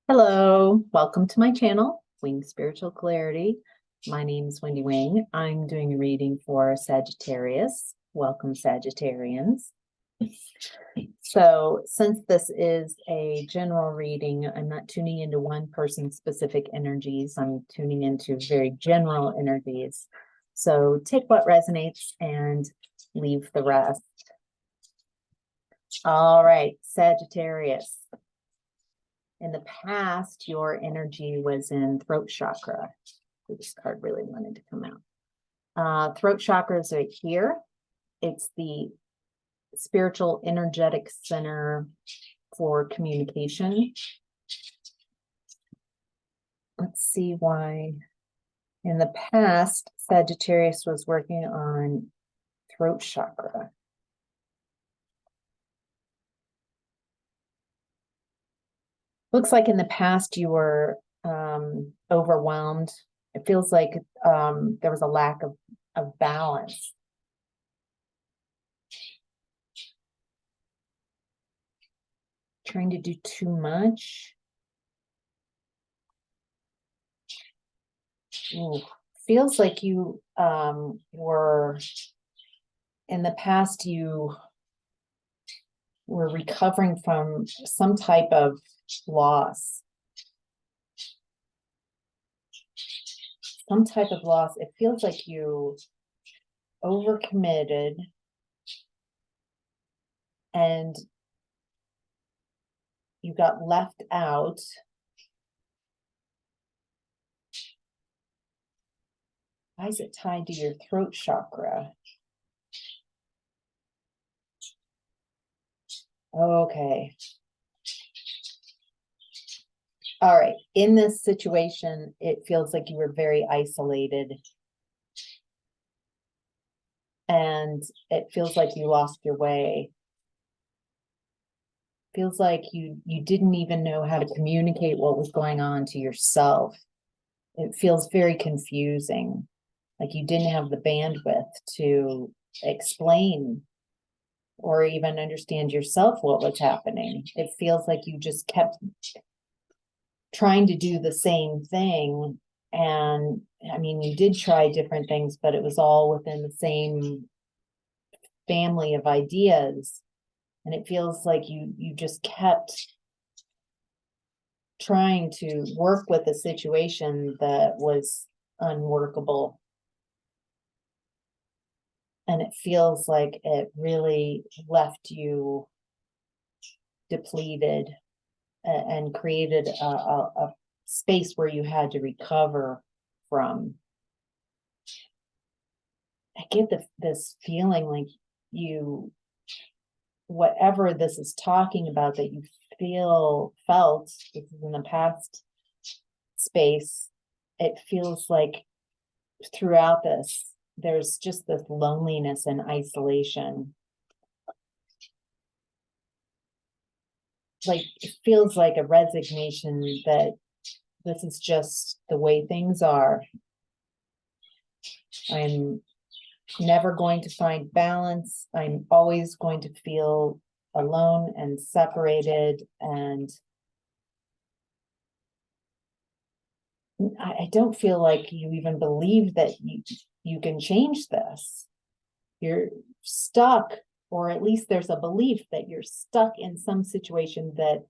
Hello, welcome to my channel, Wing Spiritual Clarity. My name is Wendy Wing. I'm doing a reading for Sagittarius. Welcome, Sagittarians. So, since this is a general reading, I'm not tuning into one person's specific energies. I'm tuning into very general energies. So, take what resonates and leave the rest. All right, Sagittarius. In the past, your energy was in throat chakra. This card really wanted to come out. Throat chakra is right here. It's the spiritual energetic center for communication. Let's see why. In the past, Sagittarius was working on throat chakra. Looks like in the past you were overwhelmed. It feels like there was a lack of balance. Trying to do too much. Ooh, feels like you were, in the past, you were recovering from some type of loss. Some type of loss. It feels like you overcommitted and you got left out. Why is it tied to your throat chakra? Okay. All right. In this situation, it feels like you were very isolated. And it feels like you lost your way. Feels like you didn't even know how to communicate what was going on to yourself. It feels very confusing. Like you didn't have the bandwidth to explain or even understand yourself what was happening. It feels like you just kept trying to do the same thing. And I mean, you did try different things, but it was all within the same family of ideas. And it feels like you just kept trying to work with a situation that was unworkable. And it feels like it really left you depleted and created a space where you had to recover from. I get this feeling like whatever this is talking about that you felt, this is in the past space, it feels like throughout this, there's just this loneliness and isolation. Like it feels like a resignation that this is just the way things are. I'm never going to find balance. I'm always going to feel alone and separated, and I don't feel like you even believe that you can change this. You're stuck, or at least there's a belief that you're stuck in some situation that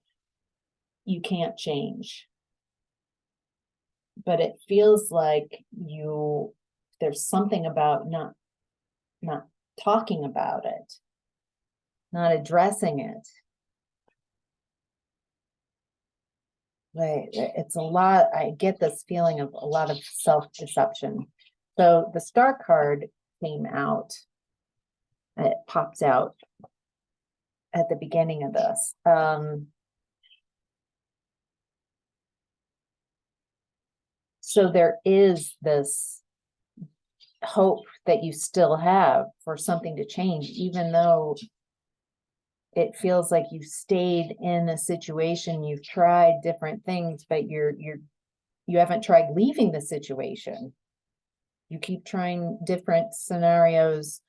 you can't change. But it feels like there's something about not talking about it, not addressing it. Right. It's a lot. I get this feeling of a lot of self-deception. So the Star card came out. It pops out at the beginning of this. So there is this hope that you still have for something to change, even though it feels like you stayed in a situation, you've tried different things, but you haven't tried leaving the situation. You keep trying different scenarios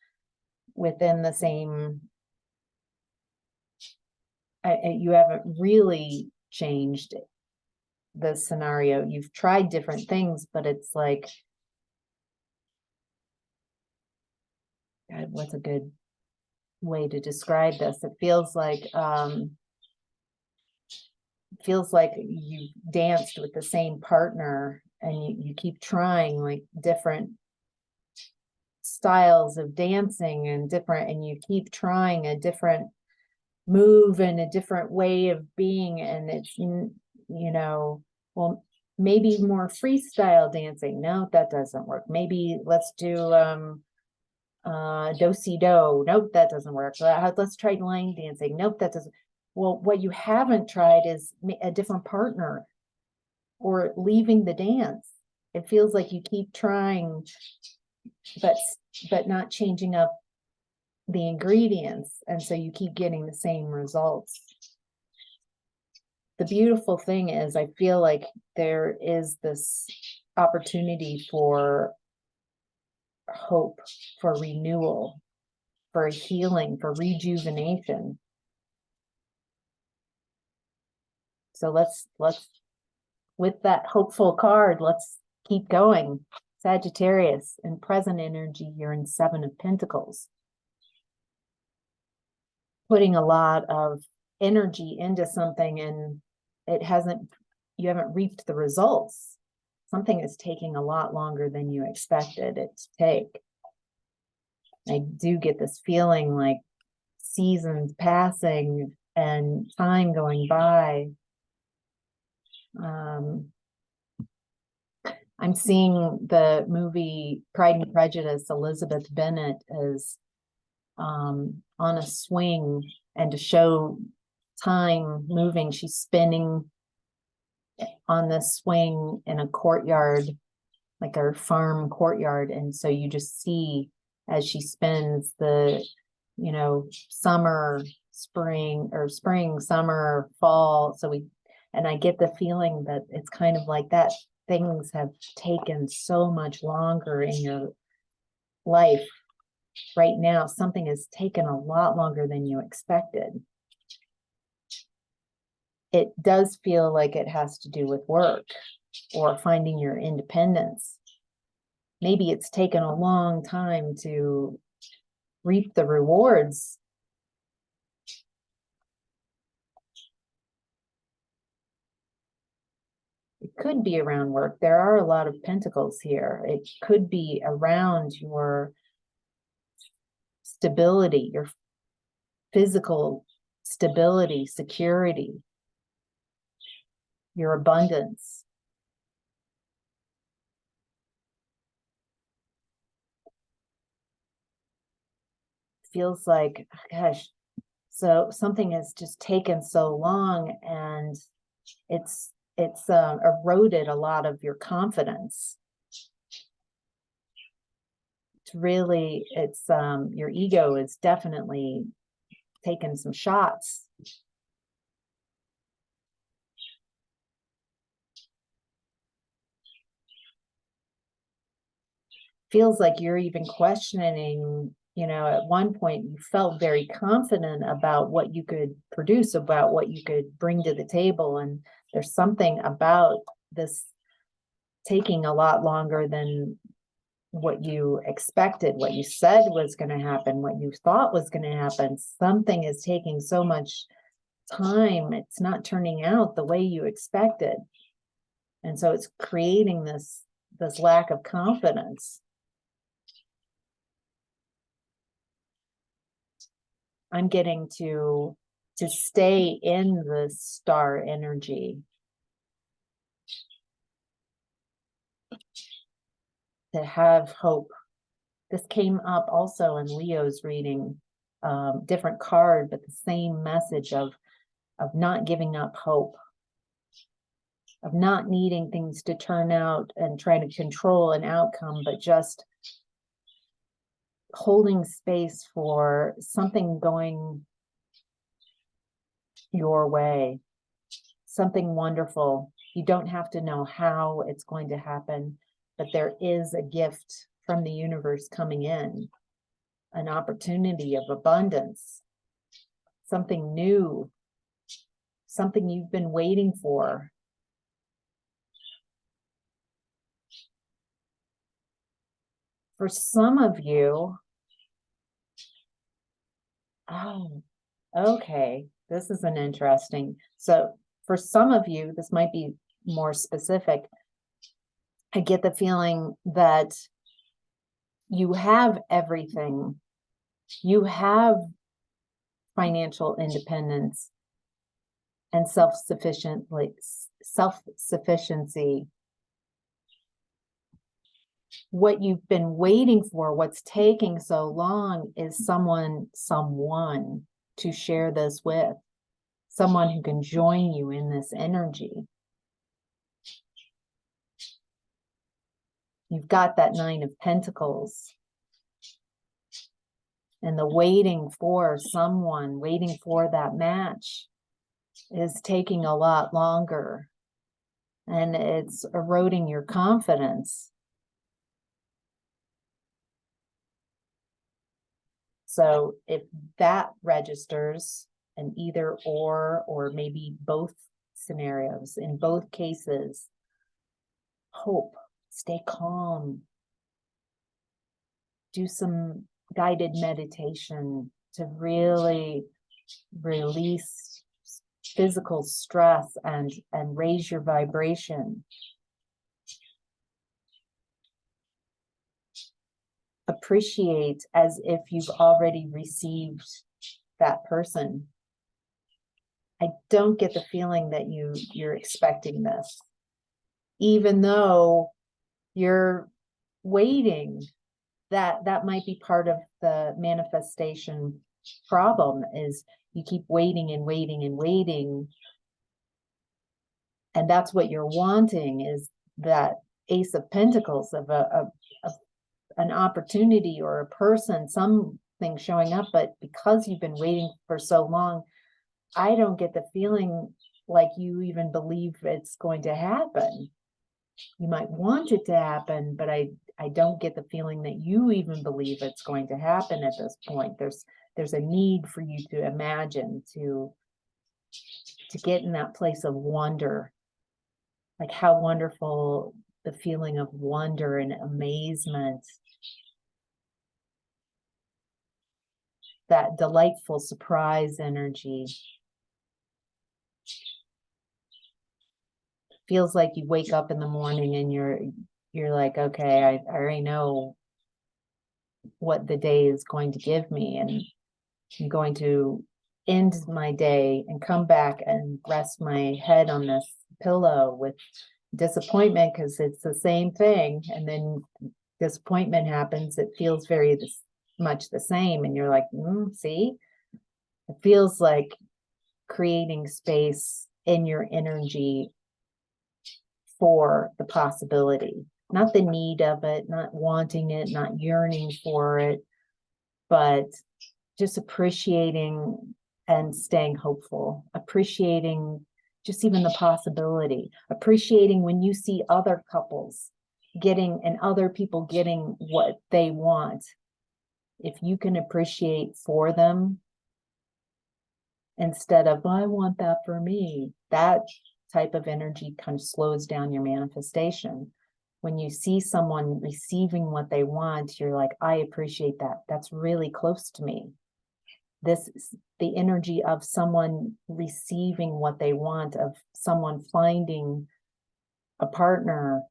within the same. You haven't really changed the scenario. You've tried different things, but it's like, God, what's a good way to describe this? It feels like you danced with the same partner, and you keep trying like different styles of dancing and you keep trying a different move and a different way of being, and it's, well, maybe more freestyle dancing. No, that doesn't work. Maybe let's do do-si-do. Nope, that doesn't work. Let's try line dancing. Nope, that doesn't. Well, what you haven't tried is a different partner or leaving the dance. It feels like you keep trying, but not changing up the ingredients, and so you keep getting the same results. The beautiful thing is, I feel like there is this opportunity for hope, for renewal, for healing, for rejuvenation. So let's with that hopeful card, let's keep going. Sagittarius, in present energy, you're in 7 of Pentacles. Putting a lot of energy into something, and you haven't reaped the results. Something is taking a lot longer than you expected it to take. I do get this feeling like seasons passing and time going by. I'm seeing the movie Pride and Prejudice. Elizabeth Bennet is on a swing, and to show time moving, she's spinning on this swing in a courtyard, like a farm courtyard. And so you just see as she spins the, summer, spring, summer, fall. And I get the feeling that it's kind of like that. Things have taken so much longer in your life right now. Something has taken a lot longer than you expected. It does feel like it has to do with work or finding your independence. Maybe it's taken a long time to reap the rewards. It could be around work. There are a lot of pentacles here. It could be around your stability, your physical stability, security, your abundance. Feels like, gosh, so something has just taken so long, and it's eroded a lot of your confidence. It's your ego is definitely taken some shots. Feels like you're even questioning, at one point you felt very confident about what you could produce, about what you could bring to the table. And there's something about this taking a lot longer than what you expected, what you said was going to happen, what you thought was going to happen. Something is taking so much time. It's not turning out the way you expected. And so it's creating this lack of confidence. I'm getting to stay in the star energy, to have hope. This came up also in Leo's reading, different card, but the same message of not giving up hope, of not needing things to turn out and trying to control an outcome, but just holding space for something going your way, something wonderful. You don't have to know how it's going to happen, but there is a gift from the universe coming in, an opportunity of abundance, something new, something you've been waiting for. for some of you, oh, okay, this is an interesting. So for some of you, this might be more specific. I get the feeling that you have everything. You have financial independence and self-sufficiency. What you've been waiting for, what's taking so long, is someone to share this with, someone who can join you in this energy. You've got that 9 of Pentacles. And the waiting for someone, waiting for that match is taking a lot longer. And it's eroding your confidence. So if that registers an either or maybe both scenarios, in both cases, hope, stay calm, do some guided meditation to really release physical stress and raise your vibration. Appreciate as if you've already received that person. I don't get the feeling that you're expecting this, even though you're waiting. That might be part of the manifestation problem, is you keep waiting and waiting and waiting. And that's what you're wanting, is that Ace of Pentacles of an opportunity or a person, something showing up. But because you've been waiting for so long, I don't get the feeling like you even believe it's going to happen. You might want it to happen, but I don't get the feeling that you even believe it's going to happen at this point. There's a need for you to imagine, to get in that place of wonder. Like how wonderful the feeling of wonder and amazement, that delightful surprise energy. Feels like you wake up in the morning and you're like, okay, I already know what the day is going to give me, and I'm going to end my day and come back and rest my head on this pillow with disappointment, because it's the same thing. And then disappointment happens. It feels very much the same. And you're like, see, it feels like creating space in your energy for the possibility, not the need of it, not wanting it, not yearning for it, but just appreciating and staying hopeful, appreciating just even the possibility, appreciating when you see other couples getting and other people getting what they want. If you can appreciate for them instead of, I want that for me, that type of energy kind of slows down your manifestation. When you see someone receiving what they want, you're like, I appreciate that. That's really close to me. This is the energy of someone receiving what they want, of someone finding a partner.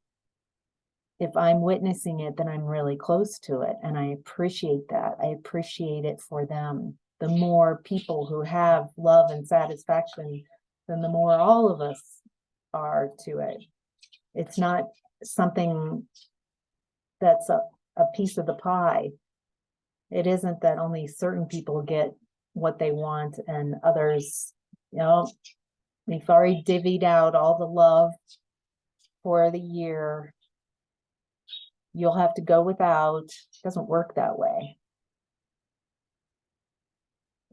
If I'm witnessing it, then I'm really close to it. And I appreciate that. I appreciate it for them. The more people who have love and satisfaction, then the more all of us are to it. It's not something that's a piece of the pie. It isn't that only certain people get what they want and others, we've already divvied out all the love for the year. You'll have to go without. It doesn't work that way.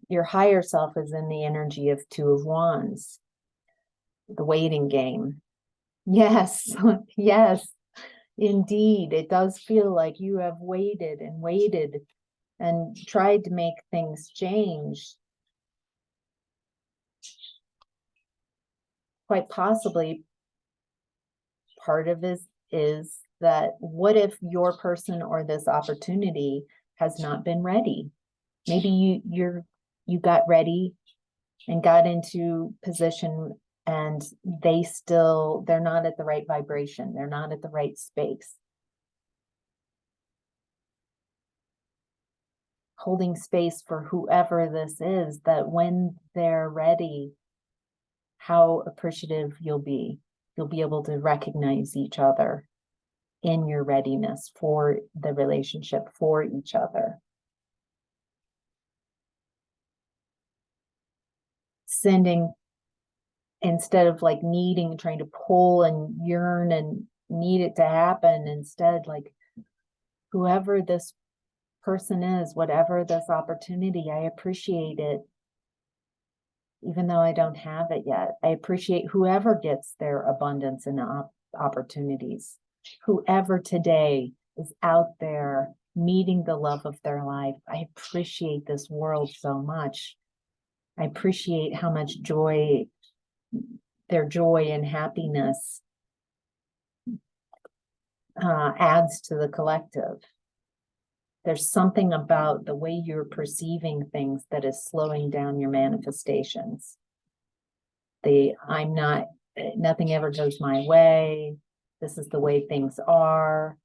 Your higher self is in the energy of 2 of Wands, the waiting game. Yes, yes, indeed. It does feel like you have waited and waited and tried to make things change. Quite possibly, part of this is that what if your person or this opportunity has not been ready? Maybe you got ready and got into position, and they're not at the right vibration. They're not at the right space. Holding space for whoever this is, that when they're ready, how appreciative you'll be. You'll be able to recognize each other in your readiness for the relationship, for each other. Sending, instead of like needing, trying to pull and yearn and need it to happen, instead, like, whoever this person is, whatever this opportunity, I appreciate it. Even though I don't have it yet, I appreciate whoever gets their abundance and opportunities. Whoever today is out there meeting the love of their life, I appreciate this world so much. I appreciate how much joy, their joy and happiness adds to the collective. There's something about the way you're perceiving things that is slowing down your manifestations. Nothing ever goes my way. This is the way things are.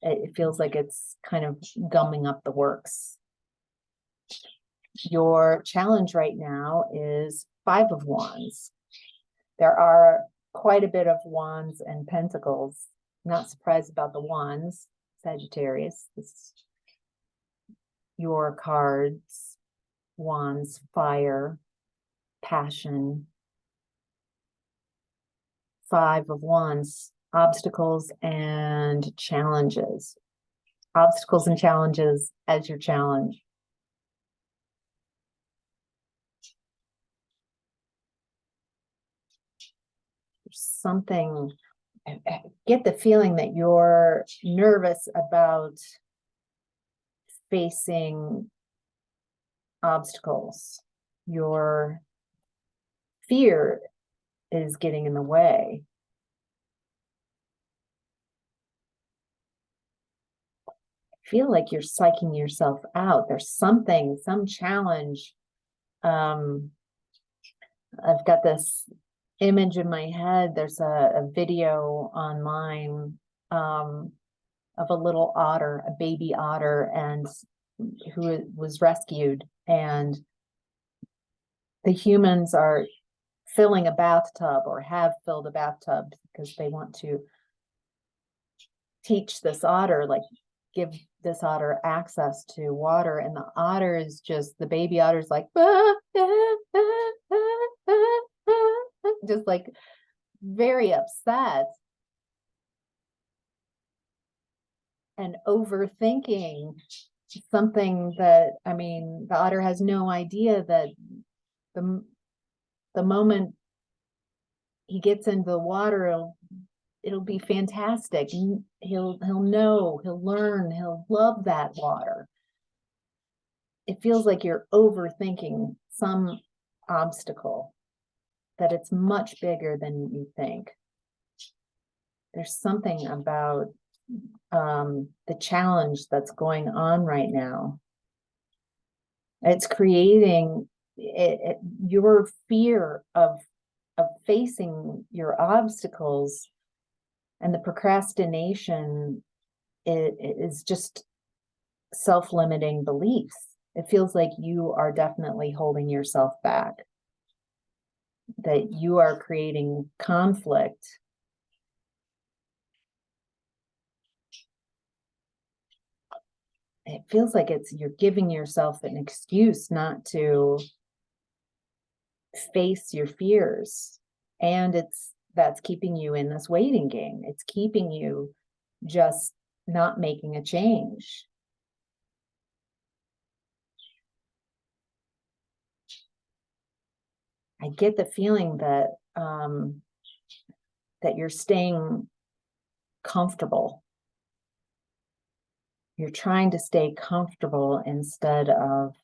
It feels like it's kind of gumming up the works. Your challenge right now is 5 of Wands. There are quite a bit of Wands and Pentacles. Not surprised about the Wands, Sagittarius. This is your cards. Wands, fire, passion. 5 of Wands, obstacles and challenges. Obstacles and challenges as your challenge. There's something, I get the feeling that you're nervous about facing obstacles. Your fear is getting in the way. I feel like you're psyching yourself out. There's something, some challenge. I've got this image in my head. There's a video online of a little otter, a baby otter, and who was rescued, and the humans are filling a bathtub, or have filled a bathtub, because they want to teach this otter, like give this otter access to water, and the otter is just, the baby otter is like just like very upset and overthinking something that, I mean, the otter has no idea that the moment he gets into the water, it'll be fantastic. He'll know, he'll learn, he'll love that water. It feels like you're overthinking some obstacle, that it's much bigger than you think. There's something about the challenge that's going on right now. It's creating your fear of facing your obstacles, and the procrastination is just self-limiting beliefs. It feels like you are definitely holding yourself back, that you are creating conflict. It feels like you're giving yourself an excuse not to face your fears, and that's keeping you in this waiting game. It's keeping you just not making a change. I get the feeling that that you're staying comfortable. You're trying to stay comfortable instead of,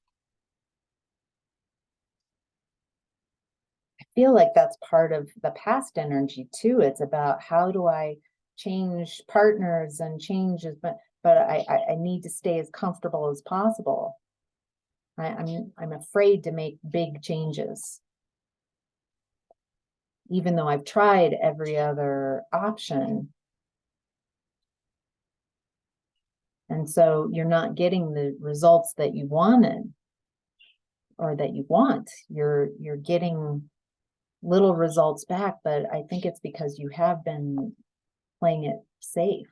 I feel like that's part of the past energy too. It's about, how do I change partners and changes, but I need to stay as comfortable as possible. I'm afraid to make big changes, even though I've tried every other option. And so you're not getting the results that you wanted or that you want. You're getting little results back, but I think it's because you have been playing it safe.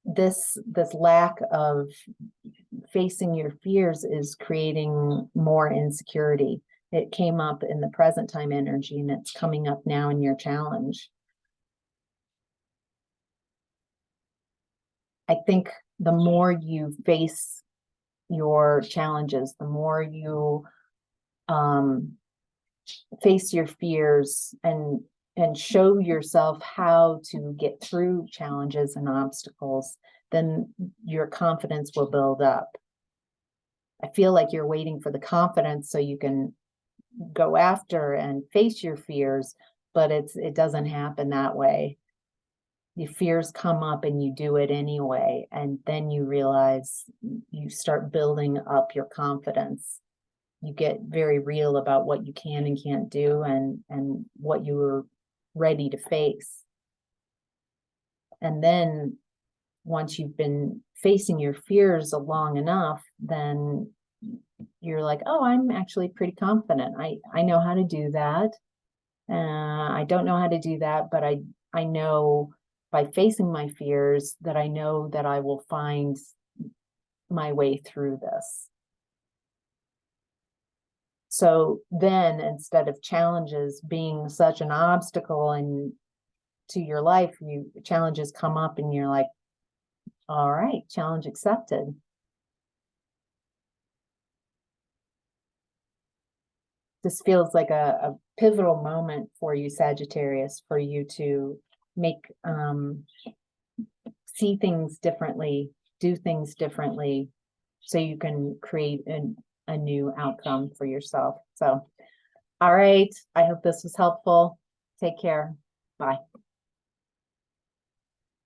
This lack of facing your fears is creating more insecurity. It came up in the present time energy, and it's coming up now in your challenge. I think the more you face your challenges, the more you face your fears and show yourself how to get through challenges and obstacles, then your confidence will build up. I feel like you're waiting for the confidence so you can go after and face your fears, but it doesn't happen that way. The fears come up and you do it anyway, and then you realize you start building up your confidence. You get very real about what you can and can't do, and what you were ready to face. And then once you've been facing your fears long enough, then you're like, oh, I'm actually pretty confident. I know how to do that. I don't know how to do that, but I know by facing my fears that I know that I will find my way through this. So then, instead of challenges being such an obstacle to your life, challenges come up and you're like, all right, challenge accepted. This feels like a pivotal moment for you, Sagittarius, for you to make see things differently, do things differently, so you can create a new outcome for yourself. So, all right, I hope this was helpful. Take care. Bye.